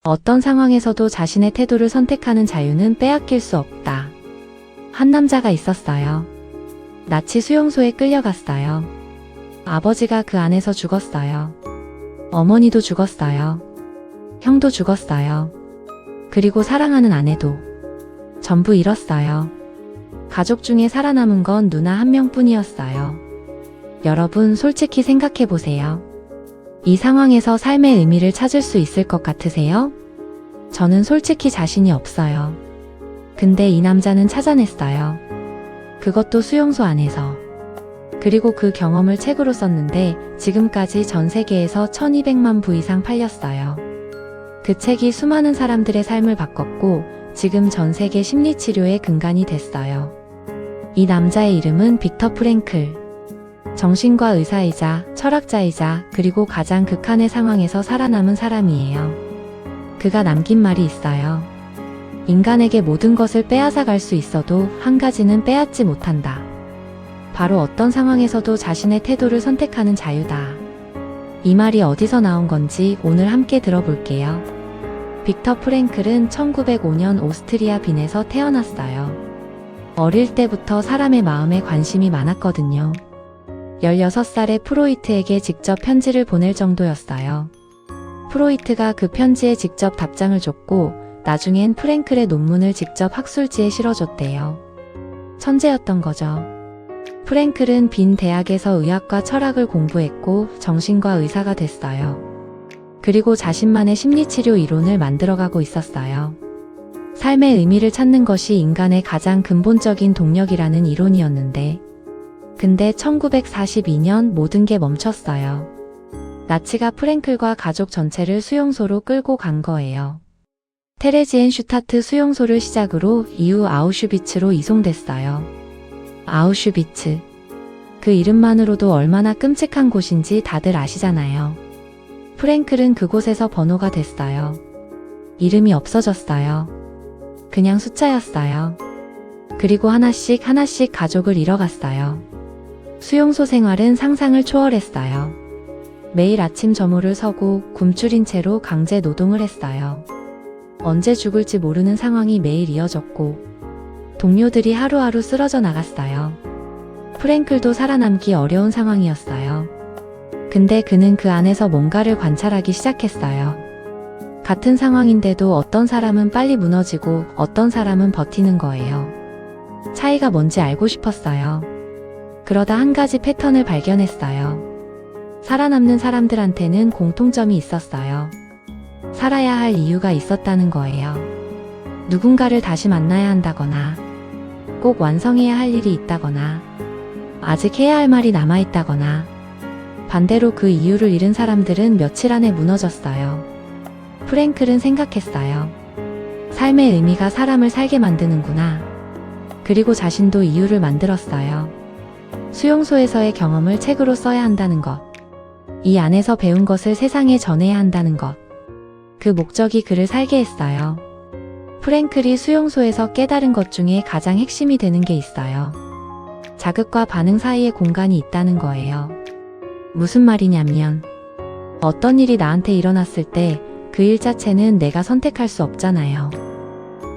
어떤 상황에서도 자신의 태도를 선택하는 자유는 빼앗길 수 없다. 한 남자가 있었어요. 나치 수용소에 끌려갔어요. 아버지가 그 안에서 죽었어요. 어머니도 죽었어요. 형도 죽었어요. 그리고 사랑하는 아내도 전부 잃었어요. 가족 중에 살아남은 건 누나 한 명뿐이었어요. 여러분, 솔직히 생각해 보세요. 이 상황에서 삶의 의미를 찾을 수 있을 것 같으세요? 저는 솔직히 자신이 없어요. 근데 이 남자는 찾아냈어요. 그것도 수용소 안에서. 그리고 그 경험을 책으로 썼는데 지금까지 전 세계에서 1200만 부 이상 팔렸어요. 그 책이 수많은 사람들의 삶을 바꿨고 지금 전 세계 심리치료의 근간이 됐어요. 이 남자의 이름은 빅터 프랭클. 정신과 의사이자 철학자이자 그리고 가장 극한의 상황에서 살아남은 사람이에요. 그가 남긴 말이 있어요. 인간에게 모든 것을 빼앗아 갈 수 있어도 한 가지는 빼앗지 못한다. 바로 어떤 상황에서도 자신의 태도를 선택하는 자유다. 이 말이 어디서 나온 건지 오늘 함께 들어볼게요. 빅터 프랭클은 1905년 오스트리아 빈에서 태어났어요. 어릴 때부터 사람의 마음에 관심이 많았거든요. 16살에 프로이트에게 직접 편지를 보낼 정도였어요. 프로이트가 그 편지에 직접 답장을 줬고 나중엔 프랭클의 논문을 직접 학술지에 실어줬대요. 천재였던 거죠. 프랭클은 빈 대학에서 의학과 철학을 공부했고 정신과 의사가 됐어요. 그리고 자신만의 심리치료 이론을 만들어가고 있었어요. 삶의 의미를 찾는 것이 인간의 가장 근본적인 동력이라는 이론이었는데 근데 1942년 모든 게 멈췄어요. 나치가 프랭클과 가족 전체를 수용소로 끌고 간 거예요. 테레지엔 슈타트 수용소를 시작으로 이후 아우슈비츠로 이송됐어요. 아우슈비츠. 그 이름만으로도 얼마나 끔찍한 곳인지 다들 아시잖아요. 프랭클은 그곳에서 번호가 됐어요. 이름이 없어졌어요. 그냥 숫자였어요. 그리고 하나씩 가족을 잃어갔어요. 수용소 생활은 상상을 초월했어요. 매일 아침 저물을 서고 굶주린 채로 강제 노동을 했어요. 언제 죽을지 모르는 상황이 매일 이어졌고 동료들이 하루하루 쓰러져 나갔어요. 프랭클도 살아남기 어려운 상황이었어요. 근데 그는 그 안에서 뭔가를 관찰하기 시작했어요. 같은 상황인데도 어떤 사람은 빨리 무너지고 어떤 사람은 버티는 거예요. 차이가 뭔지 알고 싶었어요. 그러다 한 가지 패턴을 발견했어요. 살아남는 사람들한테는 공통점이 있었어요. 살아야 할 이유가 있었다는 거예요. 누군가를 다시 만나야 한다거나, 꼭 완성해야 할 일이 있다거나, 아직 해야 할 말이 남아있다거나, 반대로 그 이유를 잃은 사람들은 며칠 안에 무너졌어요. 프랭클은 생각했어요. 삶의 의미가 사람을 살게 만드는구나. 그리고 자신도 이유를 만들었어요. 수용소에서의 경험을 책으로 써야 한다는 것. 이 안에서 배운 것을 세상에 전해야 한다는 것. 그 목적이 그를 살게 했어요. 프랭클이 수용소에서 깨달은 것 중에 가장 핵심이 되는 게 있어요. 자극과 반응 사이에 공간이 있다는 거예요. 무슨 말이냐면 어떤 일이 나한테 일어났을 때 그 일 자체는 내가 선택할 수 없잖아요.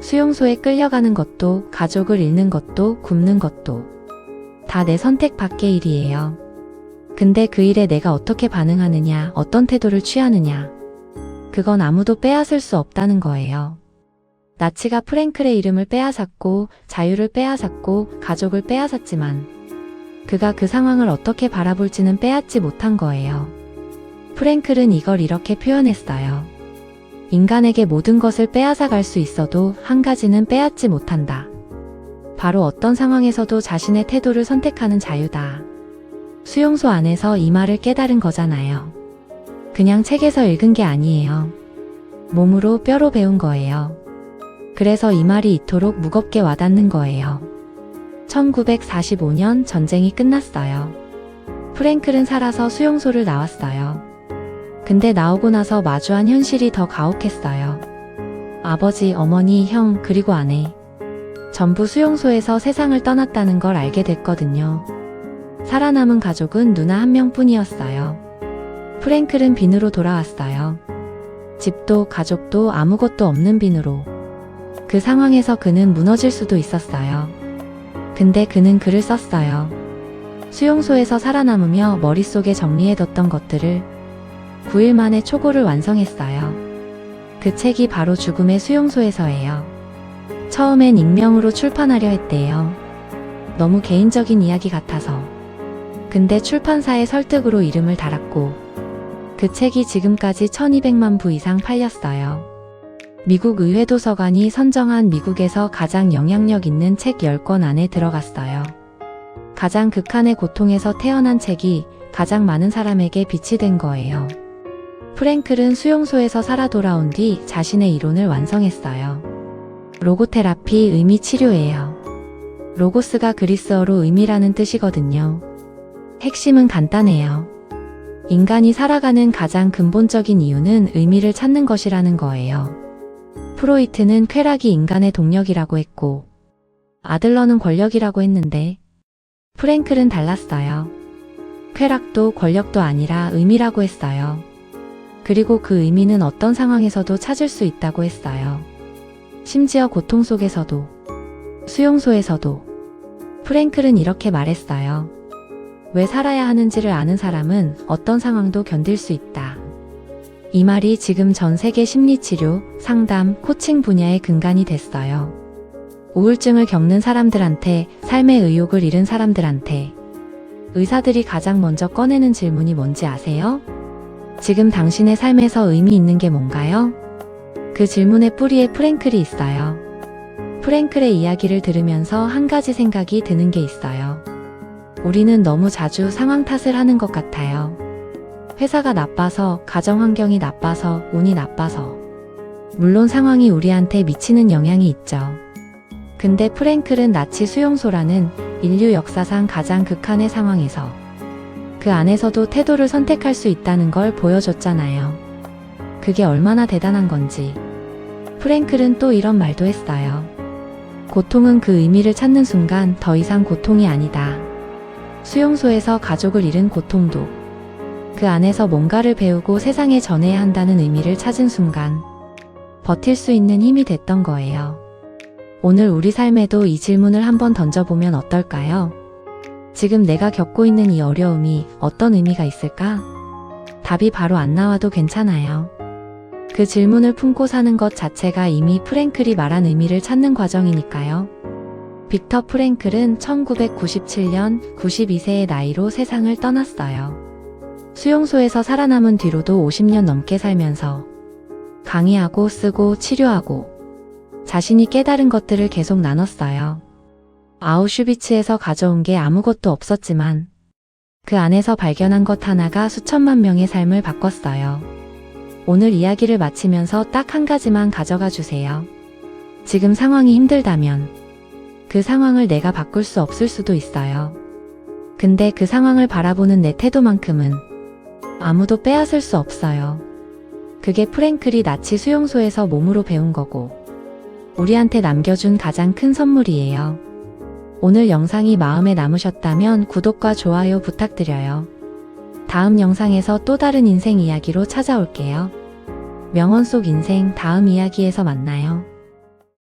수용소에 끌려가는 것도 가족을 잃는 것도 굶는 것도 다 내 선택 밖의 일이에요. 근데 그 일에 내가 어떻게 반응하느냐, 어떤 태도를 취하느냐, 그건 아무도 빼앗을 수 없다는 거예요. 나치가 프랭클의 이름을 빼앗았고 자유를 빼앗았고 가족을 빼앗았지만 그가 그 상황을 어떻게 바라볼지는 빼앗지 못한 거예요. 프랭클은 이걸 이렇게 표현했어요. 인간에게 모든 것을 빼앗아 갈 수 있어도 한 가지는 빼앗지 못한다. 바로 어떤 상황에서도 자신의 태도를 선택하는 자유다. 수용소 안에서 이 말을 깨달은 거잖아요. 그냥 책에서 읽은 게 아니에요. 몸으로 뼈로 배운 거예요. 그래서 이 말이 이토록 무겁게 와닿는 거예요. 1945년 전쟁이 끝났어요. 프랭클은 살아서 수용소를 나왔어요. 근데 나오고 나서 마주한 현실이 더 가혹했어요. 아버지, 어머니, 형, 그리고 아내. 전부 수용소에서 세상을 떠났다는 걸 알게 됐거든요. 살아남은 가족은 누나 한 명뿐이었어요. 프랭클은 빈으로 돌아왔어요. 집도 가족도 아무것도 없는 빈으로. 그 상황에서 그는 무너질 수도 있었어요. 근데 그는 글을 썼어요. 수용소에서 살아남으며 머릿속에 정리해뒀던 것들을 9일 만에 초고를 완성했어요. 그 책이 바로 죽음의 수용소에서예요. 처음엔 익명으로 출판하려 했대요. 너무 개인적인 이야기 같아서. 근데 출판사의 설득으로 이름을 달았고 그 책이 지금까지 1200만 부 이상 팔렸어요. 미국 의회 도서관이 선정한 미국에서 가장 영향력 있는 책 10권 안에 들어갔어요. 가장 극한의 고통에서 태어난 책이 가장 많은 사람에게 빛이 된 거예요. 프랭클은 수용소에서 살아 돌아온 뒤 자신의 이론을 완성했어요. 로고테라피, 의미 치료예요. 로고스가 그리스어로 의미라는 뜻이거든요. 핵심은 간단해요. 인간이 살아가는 가장 근본적인 이유는 의미를 찾는 것이라는 거예요. 프로이트는 쾌락이 인간의 동력이라고 했고 아들러는 권력이라고 했는데 프랭클은 달랐어요. 쾌락도 권력도 아니라 의미라고 했어요. 그리고 그 의미는 어떤 상황에서도 찾을 수 있다고 했어요. 심지어 고통 속에서도, 수용소에서도. 프랭클은 이렇게 말했어요. 왜 살아야 하는지를 아는 사람은 어떤 상황도 견딜 수 있다. 이 말이 지금 전 세계 심리치료, 상담, 코칭 분야의 근간이 됐어요. 우울증을 겪는 사람들한테, 삶의 의욕을 잃은 사람들한테 의사들이 가장 먼저 꺼내는 질문이 뭔지 아세요? 지금 당신의 삶에서 의미 있는 게 뭔가요? 그 질문의 뿌리에 프랭클이 있어요. 프랭클의 이야기를 들으면서 한 가지 생각이 드는 게 있어요. 우리는 너무 자주 상황 탓을 하는 것 같아요. 회사가 나빠서, 가정 환경이 나빠서, 운이 나빠서. 물론 상황이 우리한테 미치는 영향이 있죠. 근데 프랭클은 나치 수용소라는 인류 역사상 가장 극한의 상황에서 그 안에서도 태도를 선택할 수 있다는 걸 보여줬잖아요. 그게 얼마나 대단한 건지. 프랭클은 또 이런 말도 했어요. 고통은 그 의미를 찾는 순간 더 이상 고통이 아니다. 수용소에서 가족을 잃은 고통도 그 안에서 뭔가를 배우고 세상에 전해야 한다는 의미를 찾은 순간 버틸 수 있는 힘이 됐던 거예요. 오늘 우리 삶에도 이 질문을 한번 던져보면 어떨까요? 지금 내가 겪고 있는 이 어려움이 어떤 의미가 있을까? 답이 바로 안 나와도 괜찮아요. 그 질문을 품고 사는 것 자체가 이미 프랭클이 말한 의미를 찾는 과정이니까요. 빅터 프랭클은 1997년 92세의 나이로 세상을 떠났어요. 수용소에서 살아남은 뒤로도 50년 넘게 살면서 강의하고 쓰고 치료하고 자신이 깨달은 것들을 계속 나눴어요. 아우슈비츠에서 가져온 게 아무것도 없었지만 그 안에서 발견한 것 하나가 수천만 명의 삶을 바꿨어요. 오늘 이야기를 마치면서 딱 한 가지만 가져가 주세요. 지금 상황이 힘들다면 그 상황을 내가 바꿀 수 없을 수도 있어요. 근데 그 상황을 바라보는 내 태도만큼은 아무도 빼앗을 수 없어요. 그게 프랭클이 나치 수용소에서 몸으로 배운 거고 우리한테 남겨준 가장 큰 선물이에요. 오늘 영상이 마음에 남으셨다면 구독과 좋아요 부탁드려요. 다음 영상에서 또 다른 인생 이야기로 찾아올게요. 명언 속 인생 다음 이야기에서 만나요.